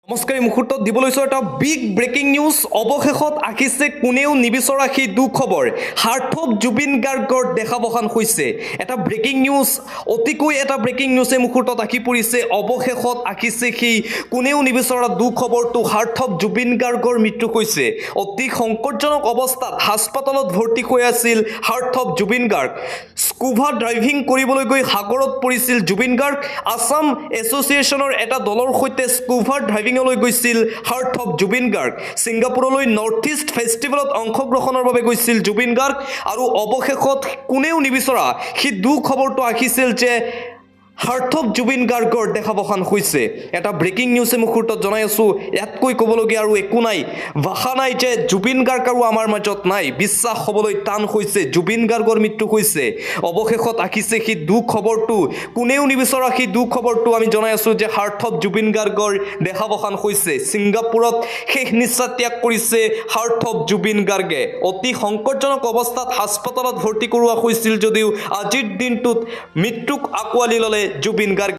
নমস্কাৰ এই মুহূৰ্তত দিব লৈছোঁ এটা বিগ ব্ৰেকিং নিউজ অৱশেষত আহিছে কোনেও নিবিচৰা সেই দুখবৰ সাৰ্থক জুবিন গাৰ্গৰ দেখাবসান হৈছে এটা ব্ৰেকিং নিউজ অতিকৈ এটা ব্ৰেকিং নিউজ এই মুহূৰ্তত আহি পৰিছে অৱশেষত আহিছে সেই কোনেও নিবিচৰা দুখবৰটো সাৰ্থক জুবিন গাৰ্গৰ মৃত্যু হৈছে অতি সংকটজনক অৱস্থাত হাস্পাতালত ভৰ্তি হৈ আছিল সাৰ্থক জুবিন গাৰ্গ স্কুবা ড্ৰাইভিং কৰিবলৈ গৈ সাগৰত পৰিছিল জুবিন গাৰ্গ আসাম এছ'চিয়েশ্যনৰ এটা দলৰ সৈতে স্কুবা ড্ৰাইভিঙলৈ গৈছিল সাৰ্থক জুবিন গাৰ্গ ছিংগাপুৰলৈ নৰ্থ ইষ্ট ফেষ্টিভেলত অংশগ্ৰহণৰ বাবে গৈছিল জুবিন গাৰ্গ আৰু অৱশেষত কোনেও নিবিচৰা সেই দুখবৰটো আহিছিল যে সাৰ্থক জুবিন গাৰ্গৰ দেখাবসান হৈছে এটা ব্ৰেকিং নিউজে মুহূৰ্তত জনাই আছোঁ ইয়াতকৈ ক'বলগীয়া আৰু একো নাই ভাষা নাই যে জুবিন গাৰ্গ আৰু আমাৰ মাজত নাই বিশ্বাস হ'বলৈ টান হৈছে জুবিন গাৰ্গৰ মৃত্যু হৈছে অৱশেষত আহিছে সেই দুখবৰটো কোনেও নিবিচৰা সেই দুখবৰটো আমি জনাই আছোঁ যে সাৰ্থক জুবিন গাৰ্গৰ দেখাবসান হৈছে ছিংগাপুৰত শেষ নিশ্বাস ত্যাগ কৰিছে সাৰ্থক জুবিন গাৰ্গে অতি সংকটজনক অৱস্থাত হাস্পাতালত ভৰ্তি কৰোৱা হৈছিল যদিও আজিৰ দিনটোত মৃত্যুক আঁকোৱালি ল'লে জুবিন গাৰ্গ